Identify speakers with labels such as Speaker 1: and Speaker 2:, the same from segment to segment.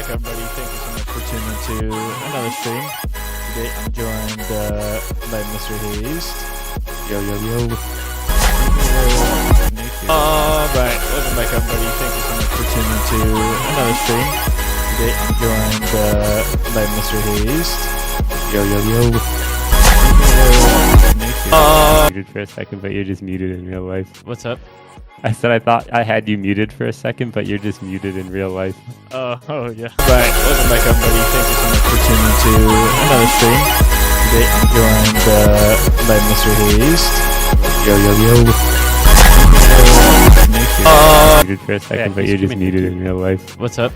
Speaker 1: back, everybody. Thank you so much for tuning to another stream. Today I'm joined by Mr. Hayes.
Speaker 2: Yo, yo, yo.
Speaker 1: Alright, welcome back, everybody. Thank you so much for tuning to another stream. Today I'm joined by Mr. Hayes.
Speaker 2: Yo, yo, yo. Muted for a second, but you're just muted in real life.
Speaker 1: What's up?
Speaker 2: I said I thought I had you muted for a second, but you're just muted in real life.
Speaker 1: Oh yeah. Right, welcome back, everybody. Thank you so much for tuning to another stream. Today I'm joined by Mr. Hayes.
Speaker 2: Yo, yo, yo. Muted for a second, but you're just muted in real life.
Speaker 1: What's up?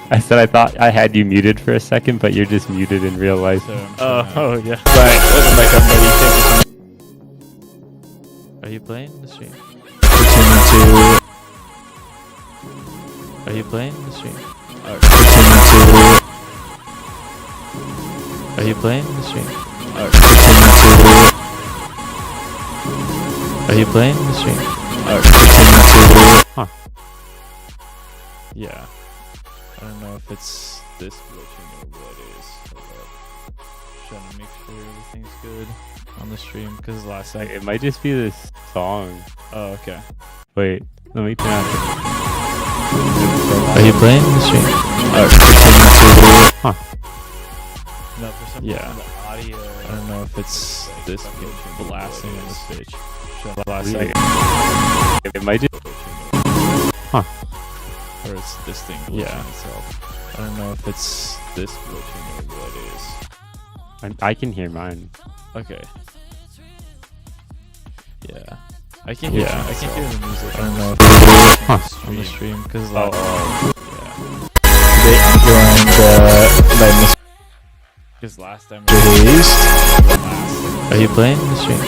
Speaker 2: I said I thought I had you muted for a second, but you're just muted in real life.
Speaker 1: Oh yeah. Right, welcome back, everybody. Thank you so much. Are you playing the stream? Are you playing the stream? Are you playing the stream? Are you playing the stream?
Speaker 2: Huh.
Speaker 1: Yeah. I don't know if it's this glitching or what it is. Trying to make sure everything's good on the stream because last night.
Speaker 2: It might just be this song.
Speaker 1: Oh, okay.
Speaker 2: Wait, let me turn on.
Speaker 1: Are you playing the stream?
Speaker 2: Huh.
Speaker 1: No, for some reason the audio. I don't know if it's this blasting in this bitch. Last night.
Speaker 2: It might just. Huh.
Speaker 1: Or it's this thing glitching itself. I don't know if it's this glitching or what it is.
Speaker 2: I can hear mine.
Speaker 1: Okay. Yeah. I can hear. I can hear the music. I don't know if it's on the stream because Today I'm joined by Mr. Because last time. Are you playing the stream?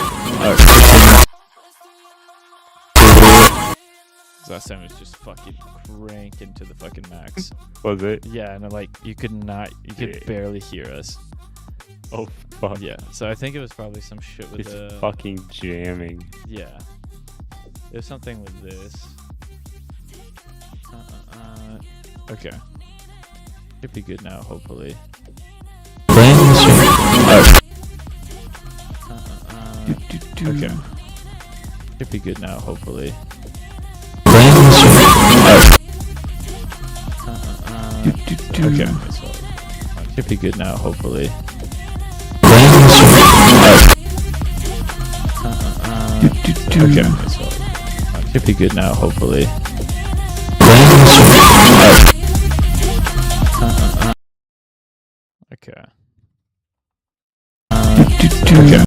Speaker 1: Last time it was just fucking cranking to the fucking max.
Speaker 2: Was it?
Speaker 1: Yeah, and you could barely hear us.
Speaker 2: Oh fuck.
Speaker 1: Yeah, so I think it was probably some shit with
Speaker 2: it's fucking jamming.
Speaker 1: Yeah. There's something with this. Okay. Should be good now, hopefully. Playing the stream. Okay. Should be good now, hopefully. Playing the stream. Okay. Should be good now, hopefully. Playing the stream. Okay. Should be good now, hopefully. Okay. Okay.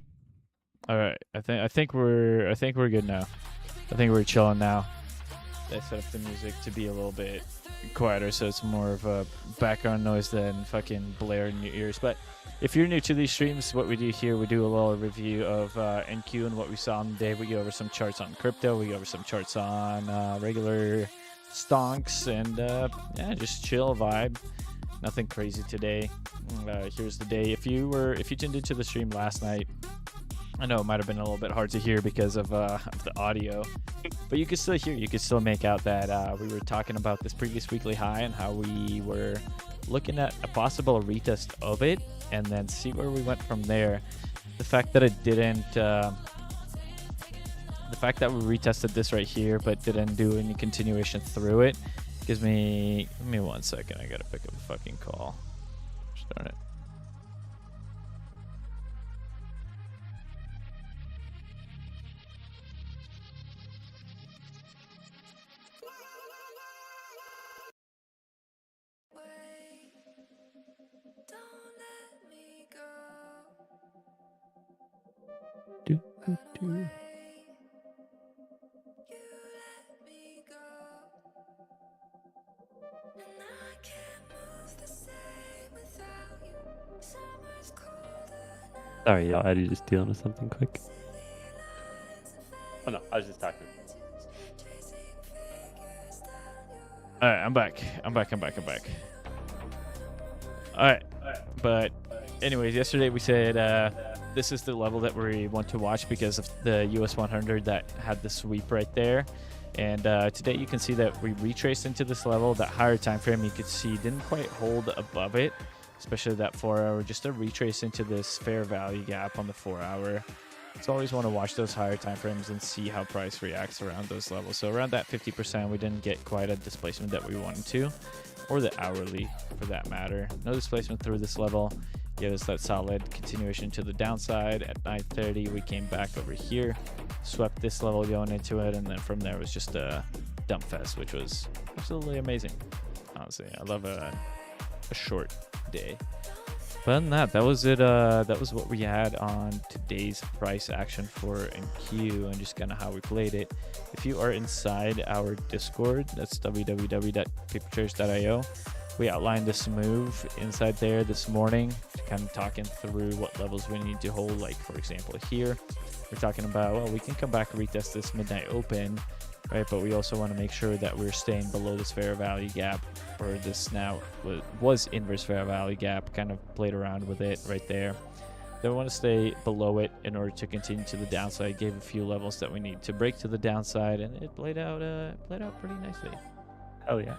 Speaker 1: All right. I think we're good now. I think we're chilling now. I set up the music to be a little bit quieter, so it's more of a background noise than fucking blare in your ears. But if you're new to these streams, what we do here, we do a little review of NQ and what we saw on the day. We go over some charts on crypto. We go over some charts on regular stonks, and just chill vibe. Nothing crazy today. Here's the day. If you tuned into the stream last night, I know it might have been a little bit hard to hear because of the audio, but you could still hear. You could still make out that we were talking about this previous weekly high and how we were looking at a possible retest of it and then see where we went from there. The fact that it didn't, the fact that we retested this right here but didn't do any continuation through it gives me, give me 1 second. I gotta pick up a fucking call. Start it.
Speaker 2: Sorry, y'all. I was just dealing with something quick. Oh no, I was just talking.
Speaker 1: All right, I'm back. All right, but anyways, yesterday we said this is the level that we want to watch because of the US 100 that had the sweep right there. And today you can see that we retraced into this level. That higher time frame you could see didn't quite hold above it, especially that 4 hour. Just a retrace into this fair value gap on the 4 hour. It's always want to watch those higher time frames and see how price reacts around those levels. So around that 50%, we didn't get quite a displacement that we wanted to, or the hourly for that matter. No displacement through this level. Gave us that solid continuation to the downside. At 9:30, we came back over here, swept this level going into it, and then from there was just a dump fest, which was absolutely amazing. Honestly, I love a short day. But other than that, that was it. That was what we had on today's price action for NQ and just kind of how we played it. If you are inside our Discord, that's www.paperchairs.io. We outlined this move inside there this morning, kind of talking through what levels we need to hold. Like, for example, here, we're talking about, well, we can come back and retest this midnight open, right? But we also want to make sure that we're staying below this fair value gap, or this now was inverse fair value gap, kind of played around with it right there. Then we want to stay below it in order to continue to the downside. Gave a few levels that we need to break to the downside, and it played out pretty nicely.
Speaker 2: Hell yeah.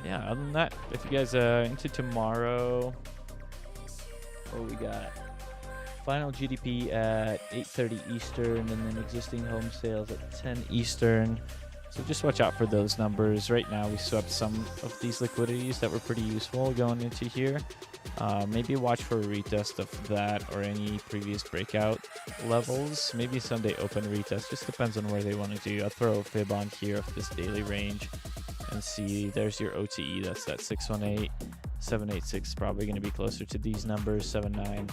Speaker 1: Yeah, other than that, if you guys into tomorrow, what we got? Final GDP at 8:30 Eastern, and then existing home sales at 10 Eastern. So just watch out for those numbers. Right now, we swept some of these liquidities that were pretty useful going into here. Maybe watch for a retest of that or any previous breakout levels. Maybe Sunday open retest. Just depends on where they want to do. I'll throw a fib on here of this daily range and see. There's your OTE. That's that 618. 786 is probably going to be closer to these numbers. 79.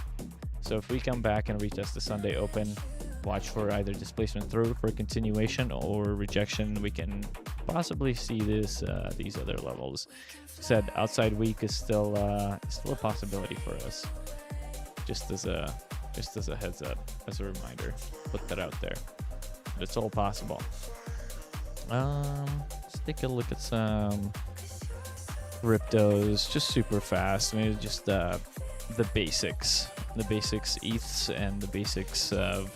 Speaker 1: So if we come back and retest the Sunday open, watch for either displacement through for continuation or rejection. We can possibly see this these other levels. Said outside week is still a possibility for us. Just as a heads up, as a reminder, put that out there. But it's all possible. Let's take a look at some cryptos, just super fast. Maybe just the basics. The basics ETHs and the basics of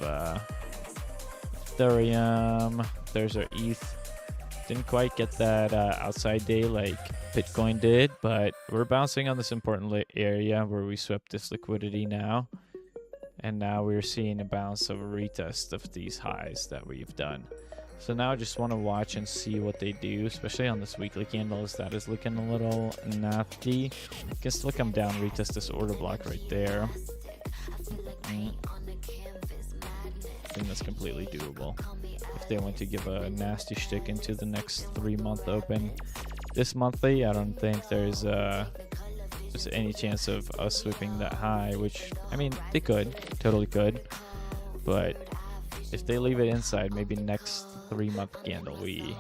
Speaker 1: Ethereum. There's our ETH. Didn't quite get that outside day like Bitcoin did, but we're bouncing on this important area where we swept this liquidity now. And now we're seeing a bounce of a retest of these highs that we've done. So now I just want to watch and see what they do, especially on this weekly candles. That is looking a little nasty. I guess still come down, retest this order block right there. I think that's completely doable. If they want to give a nasty shtick into the next 3-month open. This monthly, I don't think there's just any chance of us sweeping that high, which, I mean, they could, totally could. But if they leave it inside, maybe next 3-month candle, we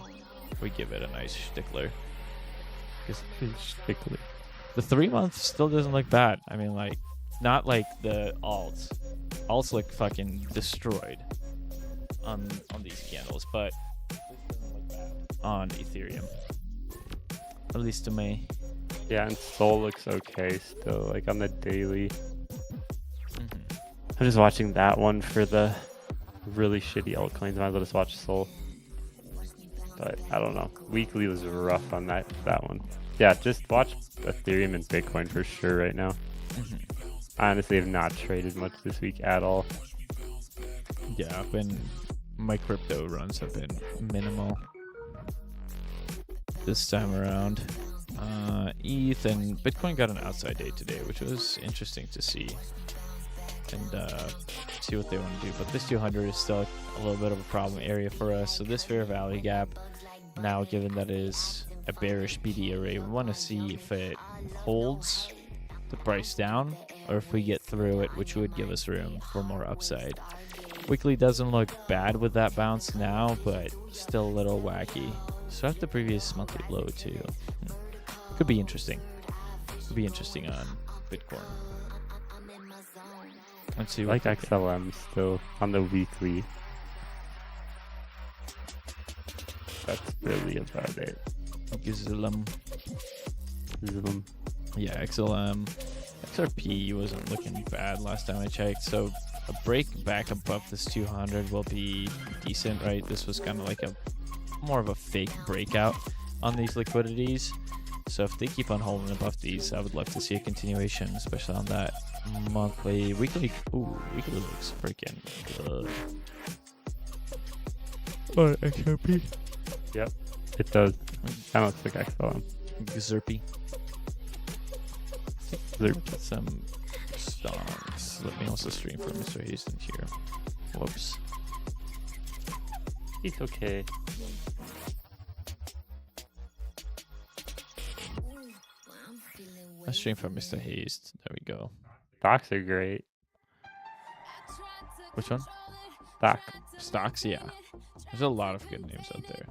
Speaker 1: give it a nice stickler. The 3 months still doesn't look bad. I mean, like, not like the alts. Alts look fucking destroyed on these candles, but this doesn't look bad on Ethereum. At least to me.
Speaker 2: Yeah, and Sol looks okay still, like on the daily. I'm just watching that one for the really shitty altcoins. Might as well just watch Sol. But I don't know. Weekly was rough on that one. Yeah, just watch Ethereum and Bitcoin for sure right now. I honestly have not traded much this week at all.
Speaker 1: Yeah, my crypto runs have been minimal this time around. ETH and Bitcoin got an outside day today, which was interesting to see. And see what they want to do. But this 200 is still a little bit of a problem area for us. So this fair value gap, now given that it is a bearish BD array, we want to see if it holds the price down or if we get through it, which would give us room for more upside. Weekly doesn't look bad with that bounce now, but still a little wacky. So at the previous monthly low too. Could be interesting. Could be interesting on Bitcoin. Let's see.
Speaker 2: Like XLM still on the weekly. That's really about it.
Speaker 1: XLM. Yeah, XLM. XRP wasn't looking bad last time I checked, so a break back above this 200 will be decent, right? This was kind of like a more of a fake breakout on these liquidities. So if they keep on holding above these, I would love to see a continuation, especially on that monthly, weekly. Ooh, weekly looks freaking good. Oh, XRP.
Speaker 2: Yep, it does. Kind of looks like XLM.
Speaker 1: Xerpy.
Speaker 2: Zerp.
Speaker 1: Look at some stocks. Let me also stream for Mr. Hasten here. Whoops.
Speaker 2: He's okay.
Speaker 1: Let's stream for Mr. Haste. There we go.
Speaker 2: Stocks are great.
Speaker 1: Which one?
Speaker 2: Stock.
Speaker 1: Stocks, yeah. There's a lot of good names out there.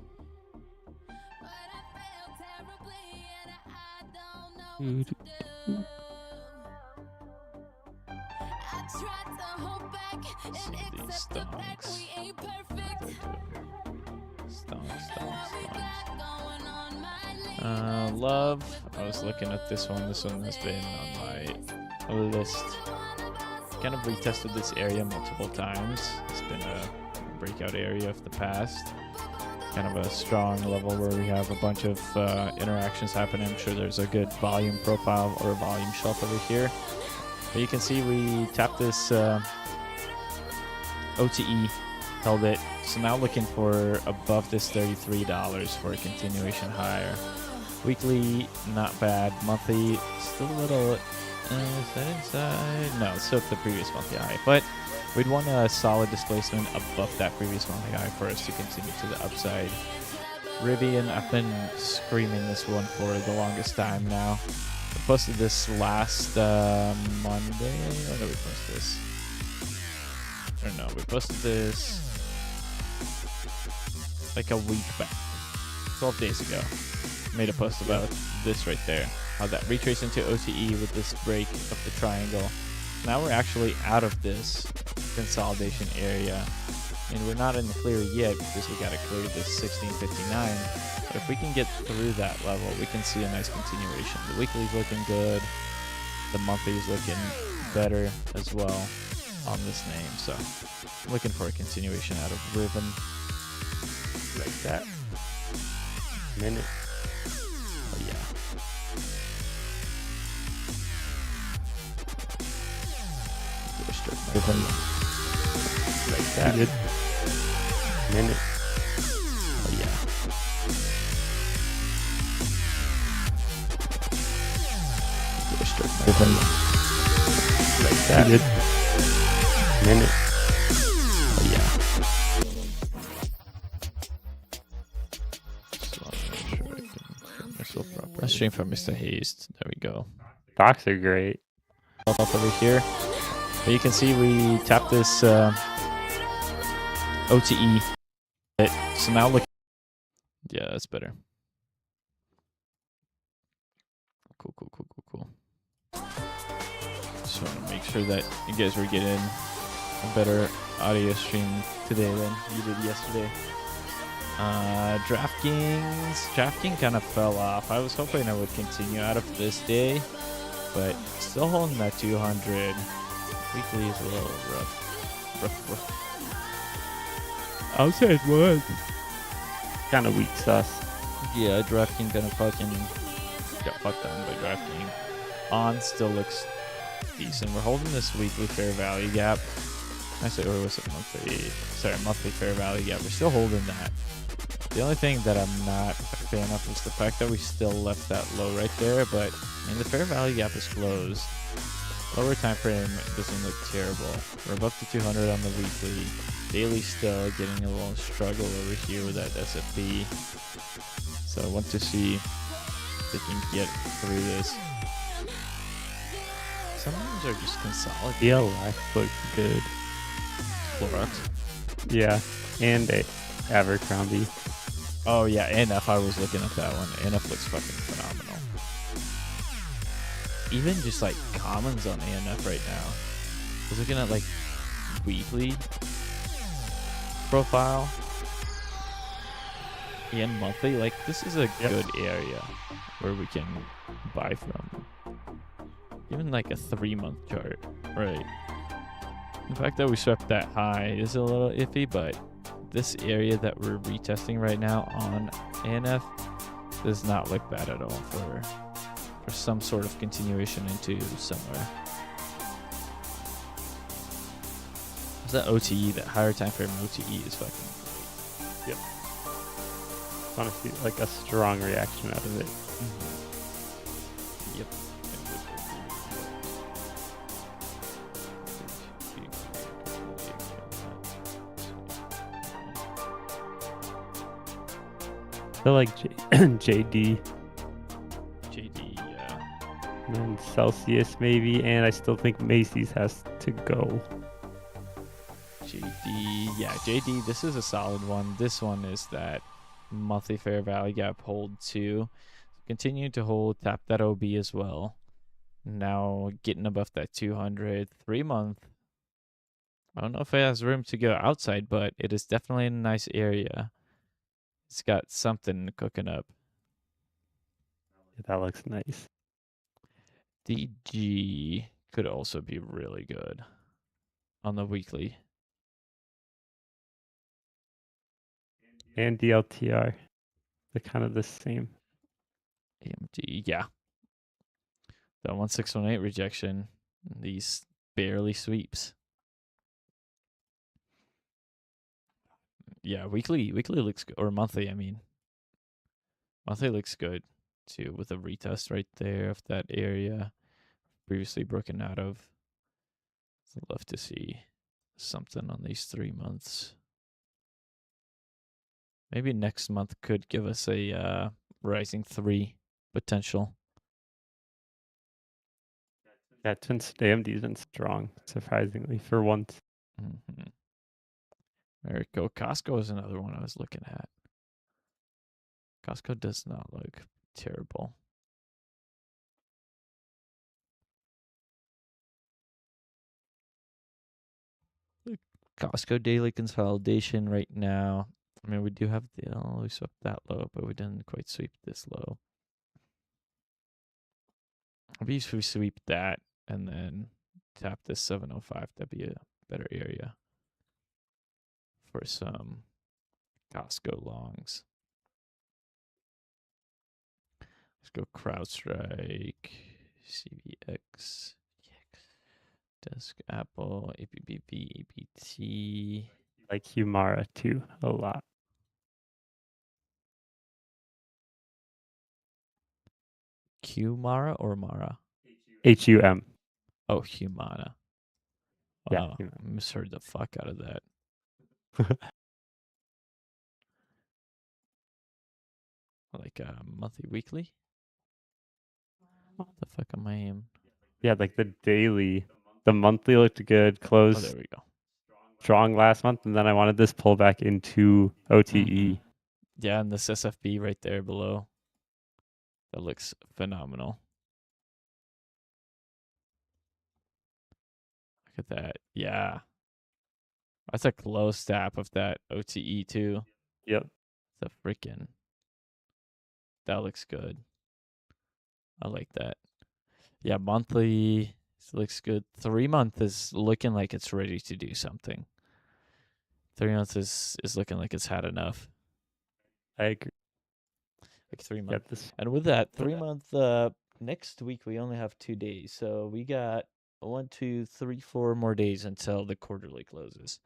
Speaker 1: Some of these stocks. Stocks. Love. I was looking at this one. This one has been on my list. Kind of retested this area multiple times. It's been a breakout area of the past. Kind of a strong level where we have a bunch of interactions happening. I'm sure there's a good volume profile or volume shelf over here. But you can see we tapped this OTE, held it. So now looking for above this $33 for a continuation higher. Weekly, not bad. Monthly, still a little. Is that inside? No, it's still the previous monthly high. But we'd want a solid displacement above that previous monthly high for us to continue to the upside. Rivian, I've been screaming this one for the longest time now. I posted this last Monday. When did we post this? Or no, we posted this like a week back, 12 days ago. Made a post about this right there. How that retraced into OTE with this break of the triangle. Now we're actually out of this consolidation area. And we're not in the clear yet because we got to clear this 1659. But if we can get through that level, we can see a nice continuation. The weekly's looking good. The monthly's looking better as well on this name. So looking for a continuation out of Riven.
Speaker 2: Like that. Minute.
Speaker 1: Oh yeah.
Speaker 2: Riven. Like that. Good. Minute.
Speaker 1: Oh yeah.
Speaker 2: Riven. Like that. Good. Minute.
Speaker 1: Oh yeah. Let's stream from Mr. Haste. There we go.
Speaker 2: Stocks are great.
Speaker 1: Up over here. But you can see we tapped this OTE. So now look. Yeah, that's better. Cool. Just want to make sure that you guys were getting a better audio stream today than you did yesterday. DraftKings kind of fell off. I was hoping it would continue out of this day, but still holding that 200. Weekly is a little rough. I would say it was.
Speaker 2: Kind of weak sauce.
Speaker 1: Yeah, DraftKings kind of fucking got fucked on by DraftKings. On still looks decent. We're holding this weekly fair value gap. Actually, or was it monthly? Sorry, monthly fair value gap. We're still holding that. The only thing that I'm not a fan of is the fact that we still left that low right there, but I mean, the fair value gap is closed. Lower time frame doesn't look terrible. We're above the 200 on the weekly. Daily still getting a little struggle over here with that SFP. So I want to see if they can get through this. Some of them are just consolidating.
Speaker 2: DLX looks good.
Speaker 1: Clorox.
Speaker 2: Yeah, and Abercrombie.
Speaker 1: Oh yeah, NF, I was looking at that one. NF looks fucking phenomenal. Even just like commons on ANF right now. I was looking at like weekly profile and monthly. Like this is a good area where we can buy from. Even like a 3-month chart, right? The fact that we swept that high is a little iffy, but this area that we're retesting right now on ANF does not look bad at all for some sort of continuation into somewhere. That OTE, that higher time frame OTE is fucking
Speaker 2: Yep. Honestly, like a strong reaction out of it.
Speaker 1: Yep.
Speaker 2: I feel like JD
Speaker 1: JD, yeah.
Speaker 2: and then Celsius maybe, and I still think Macy's has to go.
Speaker 1: JD, yeah, JD, this is a solid one. This one is that monthly fair value gap hold too. Continue to hold, tap that OB as well. Now getting above that 200, 3-month. I don't know if it has room to go outside, but it is definitely in a nice area. It's got something cooking up.
Speaker 2: Yeah, that looks nice.
Speaker 1: DG could also be really good on the weekly.
Speaker 2: And DLTR, they're kind of the same.
Speaker 1: AMD, yeah. The 1618 rejection, these barely sweeps. Yeah, weekly looks good, or monthly, I mean. Monthly looks good too, with a retest right there of that area previously broken out of. I'd love to see something on these 3 months. Maybe next month could give us a rising 3 potential.
Speaker 2: Yeah, AMD's been strong, surprisingly, for once.
Speaker 1: Mm-hmm. There we go. Costco is another one I was looking at. Costco does not look terrible. Costco daily consolidation right now. I mean, we do have we swept that low, but we didn't quite sweep this low. Maybe if we sweep that and then tap this 705, that'd be a better area for some Costco longs. Let's go CrowdStrike, CVX, Desk Apple, APBB, ABT.
Speaker 2: Like Humara too, a lot.
Speaker 1: Qmara or Mara?
Speaker 2: HUM.
Speaker 1: Oh, Humana.
Speaker 2: Yeah,
Speaker 1: Wow,
Speaker 2: Humana.
Speaker 1: I misheard the fuck out of that. Like monthly, weekly? What the fuck am I in?
Speaker 2: Yeah, like the daily. The monthly looked good,
Speaker 1: Oh,
Speaker 2: closed
Speaker 1: there we go.
Speaker 2: strong last month, and then I wanted this pullback into OTE.
Speaker 1: Mhm. Yeah, and this SFB right there below. That looks phenomenal. Look at that. Yeah. That's a close tap of that OTE too.
Speaker 2: Yep.
Speaker 1: The freaking. That looks good. I like that. Yeah, monthly looks good. 3-month is looking like it's ready to do something. 3 months is looking like it's had enough.
Speaker 2: I agree.
Speaker 1: Like 3
Speaker 2: Yeah,
Speaker 1: months.
Speaker 2: this
Speaker 1: And with that 3-month, next week we only have 2 days, so we got 1, 2, 3, 4 more days until the quarterly closes.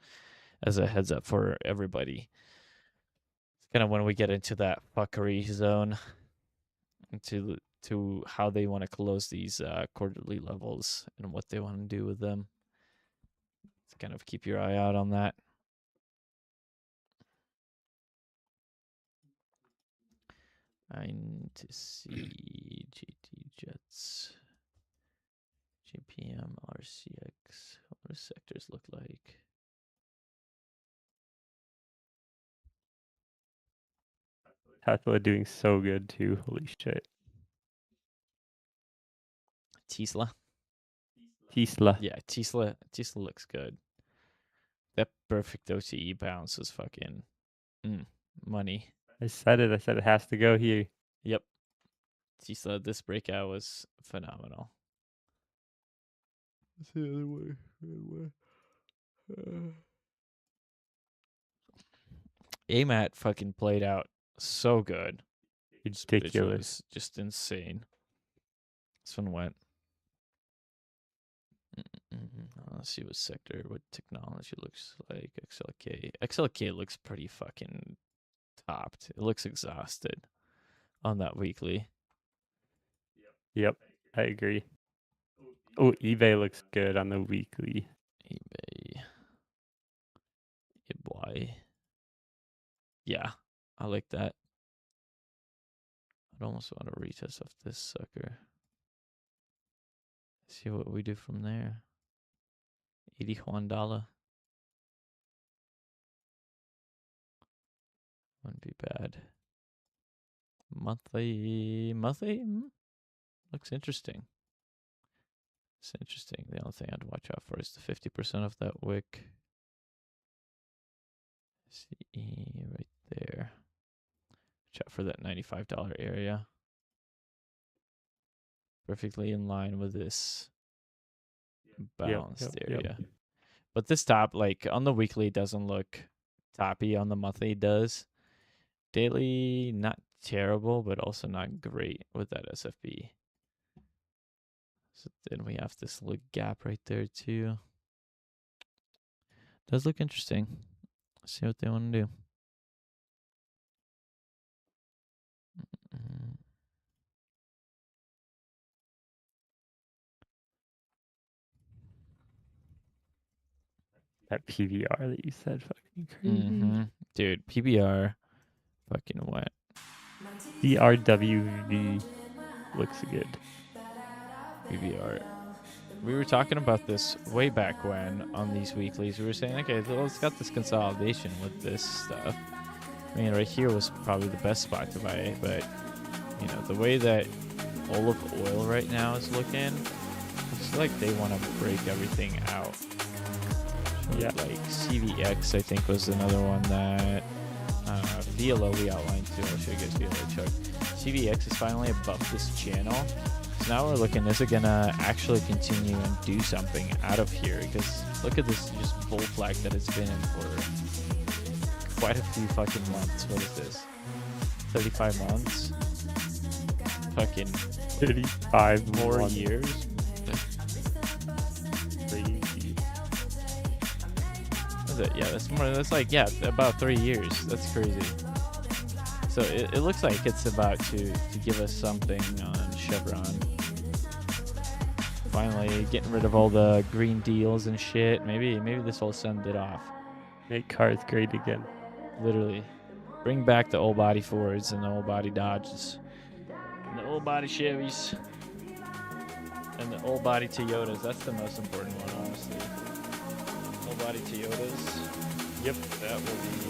Speaker 1: As a heads up for everybody, it's kind of when we get into that fuckery zone, to how they want to close these quarterly levels and what they want to do with them. So kind of keep your eye out on that. I need to see GT Jets, JPM, RCX. What do sectors look like?
Speaker 2: Tesla doing so good too. Holy shit.
Speaker 1: Tesla.
Speaker 2: Tesla.
Speaker 1: Yeah, Tesla looks good. That perfect OTE bounce is fucking money.
Speaker 2: I said it. I said it has to go here.
Speaker 1: Yep. Tesla, this breakout was phenomenal. That's the other way. AMAT fucking played out so good. This bitch
Speaker 2: Ridiculous.
Speaker 1: was just insane. This one went. Let's see what sector, what technology looks like. XLK. XLK looks pretty fucking topped. It looks exhausted on that weekly.
Speaker 2: Yep, I agree. Oh, eBay looks good on the weekly.
Speaker 1: eBay. Yeah, boy. Yeah, I like that. I'd almost want to retest off this sucker. See what we do from there. $81. Wouldn't be bad. Monthly. Looks interesting. It's interesting. The only thing I'd watch out for is the 50% of that wick. See right there. Watch out for that $95 area. Perfectly in line with this balanced area. But this top, like on the weekly, doesn't look toppy. On the monthly, it does. Daily, not terrible, but also not great with that SFB. So then we have this little gap right there too. Does look interesting. Let's see what they want to do.
Speaker 2: That PVR that you said, fucking crazy.
Speaker 1: Dude, PBR fucking wet.
Speaker 2: CRWV looks good.
Speaker 1: PBR. We were talking about this way back when on these weeklies. We were saying, okay, let's got this consolidation with this stuff. I mean, right here was probably the best spot to buy it, but you know, the way that olive oil right now is looking, it's like they want to break everything out.
Speaker 2: Yeah.
Speaker 1: Like CVX, I think, was another one that VLO we outlined too. I'll show you guys VLO Chuck. CVX is finally above this channel. So now we're looking, is it gonna actually continue and do something out of here? Because look at this just bull flag that it's been in for quite a few fucking months. What is this? 35 months? Fucking
Speaker 2: 35
Speaker 1: more
Speaker 2: months.
Speaker 1: years?
Speaker 2: Crazy.
Speaker 1: What is it? Yeah, that's more. That's like, yeah, about 3 years. That's crazy. So it looks like it's about to give us something on Chevron. Finally getting rid of all the green deals and shit. Maybe this will send it off.
Speaker 2: Make cars great again.
Speaker 1: Literally. Bring back the old body Fords and the old body Dodges. And the old body Chevys. And the old body Toyotas. That's the most important one, honestly. Old body Toyotas. Yep, that will be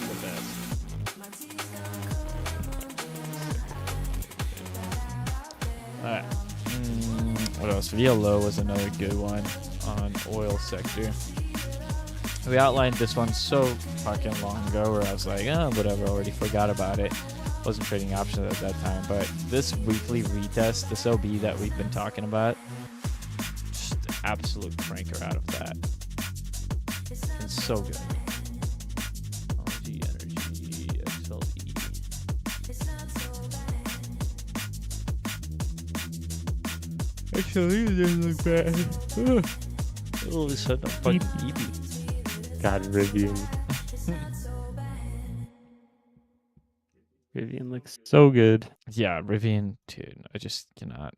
Speaker 1: the best. Alright. What else? VLO was another good one on oil sector. We outlined this one so fucking long ago where I was like, oh, whatever, already forgot about it. Wasn't trading options at that time. But this weekly retest, this OB that we've been talking about, just absolute cranker out of that. It's so good. Energy, XLE. Actually, it doesn't look bad. All of a sudden, I'm fucking EB.
Speaker 2: God, Rivian. Rivian looks so good.
Speaker 1: Yeah, Rivian, dude, I just cannot.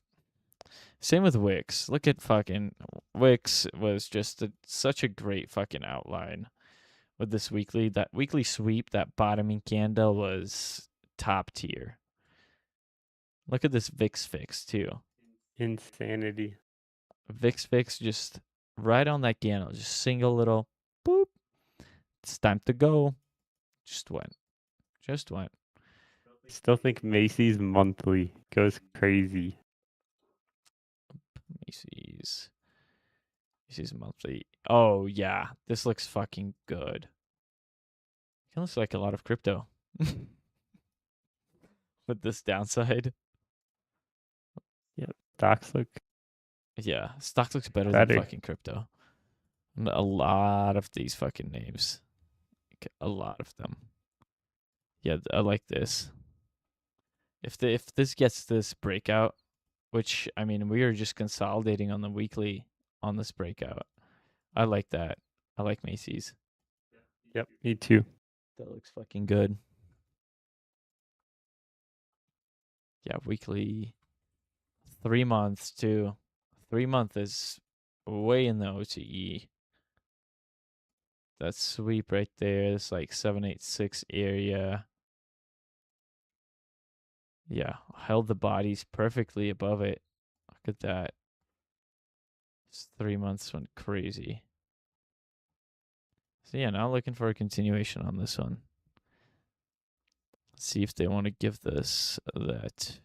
Speaker 1: Same with Wix. Look at fucking Wix was just such a great fucking outline with this weekly. That weekly sweep, that bottoming candle was top tier. Look at this VIX fix too.
Speaker 2: Insanity.
Speaker 1: VIX fix just right on that candle, just single little boop. It's time to go. Just went.
Speaker 2: Still think Macy's monthly goes crazy.
Speaker 1: Macy's monthly. Oh yeah, this looks fucking good. It looks like a lot of crypto. With this downside.
Speaker 2: Yep, stocks look.
Speaker 1: Yeah, stocks looks better than fucking crypto. A lot of these fucking names like a lot of them. Yeah, I like this. If this gets this breakout, which I mean we are just consolidating on the weekly on this breakout. I like that. I like Macy's.
Speaker 2: Yep, me too.
Speaker 1: That looks fucking good. Yeah, weekly 3 months too. 3 month is way in the OTE. That sweep right there is like 786 area. Yeah, held the bodies perfectly above it. Look at that. This 3 months went crazy. So yeah, now looking for a continuation on this one. Let's see if they want to give this that.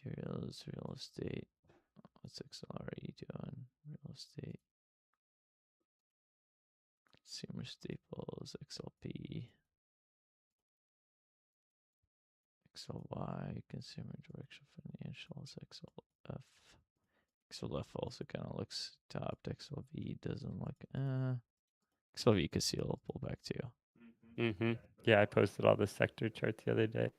Speaker 1: Materials, real estate. What's XLRE doing? Real estate. Consumer staples, XLP. XLY, consumer direction financials, XLF. XLF also kind of looks topped. XLV doesn't look. XLV could see a little pullback too.
Speaker 2: Yeah, I posted all the sector charts the other day.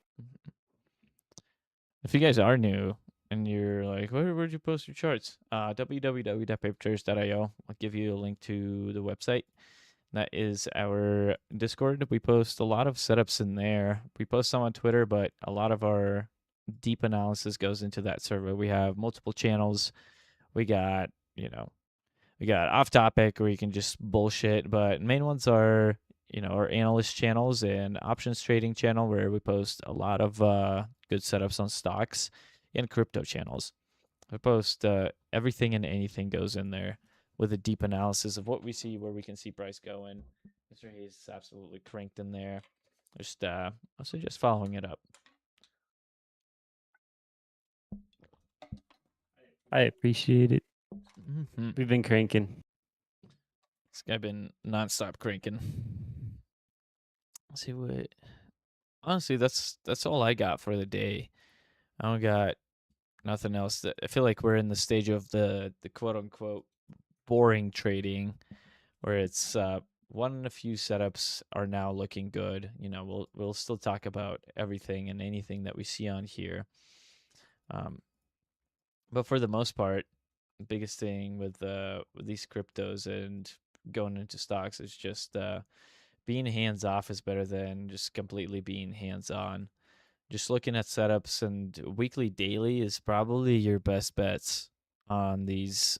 Speaker 1: If you guys are new and you're like, where'd you post your charts? www.papertraders.io. I'll give you a link to the website. That is our Discord. We post a lot of setups in there. We post some on Twitter, but a lot of our deep analysis goes into that server. We have multiple channels. We got off topic where you can just bullshit, but main ones are, our analyst channels and options trading channel where we post a lot of good setups on stocks, and crypto channels. I post everything and anything goes in there with a deep analysis of what we see, where we can see price going. Mr. Hayes is absolutely cranked in there. Just I suggest following it up.
Speaker 2: I appreciate it.
Speaker 1: Mm-hmm.
Speaker 2: We've been cranking.
Speaker 1: This guy been nonstop cranking. Let's see what. Honestly, that's all I got for the day. I don't got nothing else. I feel like we're in the stage of the quote unquote boring trading, where it's one and a few setups are now looking good. We'll still talk about everything and anything that we see on here. But for the most part, the biggest thing with these cryptos and going into stocks is just being hands off is better than just completely being hands on. Just looking at setups and weekly, daily is probably your best bets on these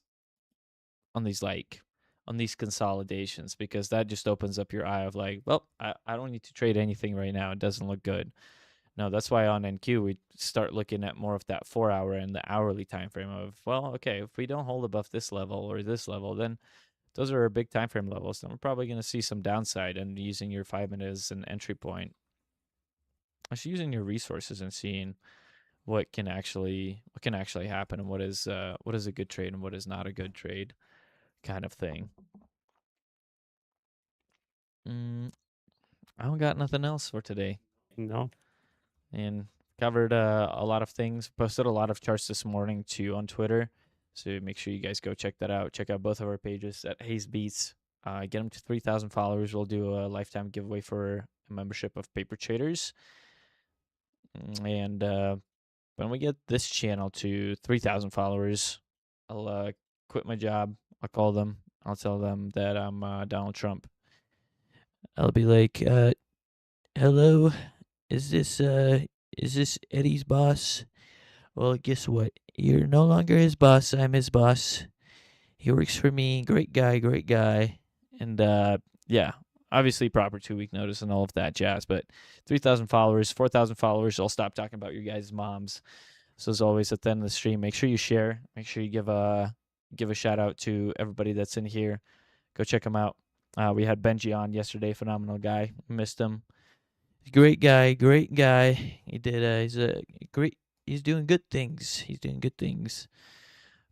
Speaker 1: consolidations, because that just opens up your eye of like, well, I don't need to trade anything right now. It doesn't look good. No, that's why on NQ we start looking at more of that 4 hour and the hourly time frame of, well, okay, if we don't hold above this level or this level, then those are our big time frame levels. Then we're probably going to see some downside, and using your 5 minutes as an entry point. Just using your resources and seeing what can actually happen, and what is a good trade and what is not a good trade, kind of thing. I don't got nothing else for today.
Speaker 2: No.
Speaker 1: And covered a lot of things. Posted a lot of charts this morning too on Twitter. So make sure you guys go check that out. Check out both of our pages at Hayes Beats. Get them to 3,000 followers. We'll do a lifetime giveaway for a membership of Paper Traders. And when we get this channel to 3,000 followers, I'll quit my job. I'll call them. I'll tell them that I'm Donald Trump. I'll be like, hello, is this Eddie's boss? Well, guess what? You're no longer his boss. I'm his boss. He works for me. Great guy. And yeah, obviously proper 2-week notice and all of that jazz. But 3,000 followers, 4,000 followers, I'll stop talking about your guys' moms. So as always, at the end of the stream, make sure you share. Make sure you give a shout out to everybody that's in here. Go check them out. We had Benji on yesterday. Phenomenal guy. Missed him. Great guy. He did. He's doing good things.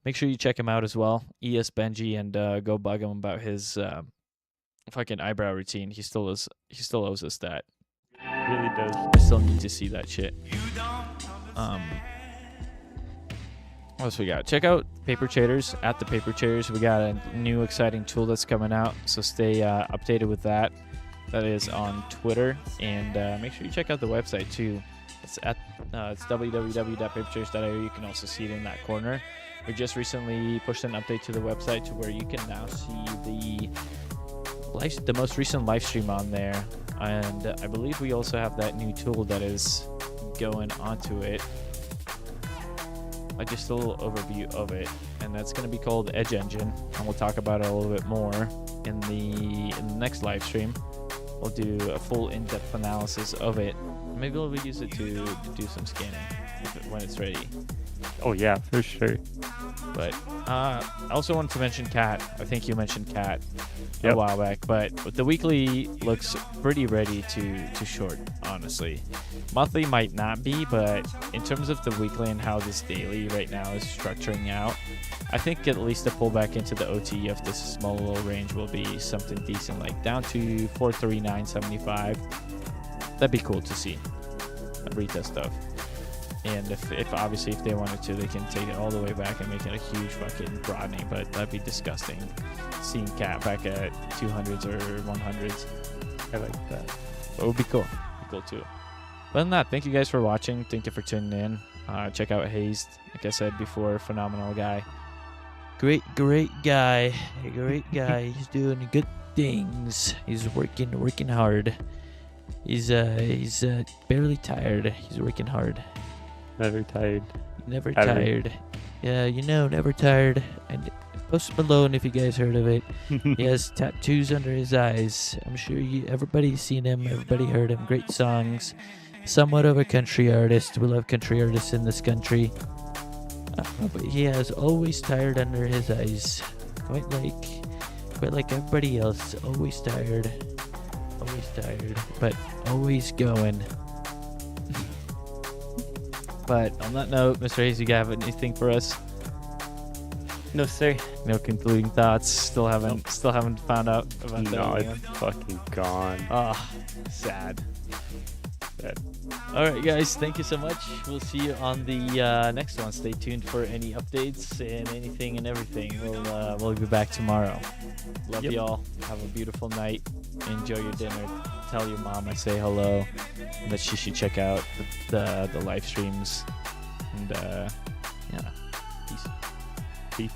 Speaker 1: Make sure you check him out as well. ES Benji, and go bug him about his fucking eyebrow routine. He still owes us that.
Speaker 2: Really does.
Speaker 1: I still need to see that shit. What else we got? Check out Paper Traders at the Paper Traders. We got a new exciting tool that's coming out, so stay updated with that. That is on Twitter, and make sure you check out the website too. It's at it's www.papertraders.io. You can also see it in that corner. We just recently pushed an update to the website to where you can now see the most recent live stream on there, and I believe we also have that new tool that is going onto it. Just a little overview of it, and that's going to be called Edge Engine, and we'll talk about it a little bit more in the next live stream. We'll do a full in-depth analysis of it. Maybe we'll use it to do some scanning when it's ready.
Speaker 2: Oh yeah, for sure.
Speaker 1: But I also wanted to mention Cat. I think you mentioned Cat
Speaker 2: Yep.
Speaker 1: a while back, but the weekly looks pretty ready to short, honestly. Monthly might not be, but in terms of the weekly and how this daily right now is structuring out, I think at least a pullback into the OT of this small little range will be something decent, like down to 439.75. That'd be cool to see. I'd read that stuff. And if obviously if they wanted to, they can take it all the way back and make it a huge fucking broadening, but that'd be disgusting. Seeing Cat back at 200s or 100s.
Speaker 2: I like that.
Speaker 1: But it would be cool. Be cool too. Other than that, thank you guys for watching. Thank you for tuning in. Check out Hazed. Like I said before, phenomenal guy. Great guy. Great guy. He's doing good things. He's working hard. He's barely tired. He's working hard.
Speaker 2: Never tired.
Speaker 1: Never
Speaker 2: Ever.
Speaker 1: tired. Yeah, never tired. And Post Malone, if you guys heard of it, he has tattoos under his eyes. I'm sure everybody's seen him. Everybody heard him. Great songs. Somewhat of a country artist. We love country artists in this country. But he has always tired under his eyes. Quite like everybody else. Always tired. But always going. But on that note, Mr. Hayes, you have anything for us?
Speaker 2: No, sir.
Speaker 1: No concluding thoughts. Still haven't found out about that.
Speaker 2: No,
Speaker 1: One.
Speaker 2: it's fucking gone.
Speaker 1: Sad. All right, guys. Thank you so much. We'll see you on the next one. Stay tuned for any updates and anything and everything. We'll be back tomorrow. Love y'all. Have a beautiful night. Enjoy your dinner. Tell your mom I say hello, and that she should check out the live streams. And yeah, peace.
Speaker 2: Peace.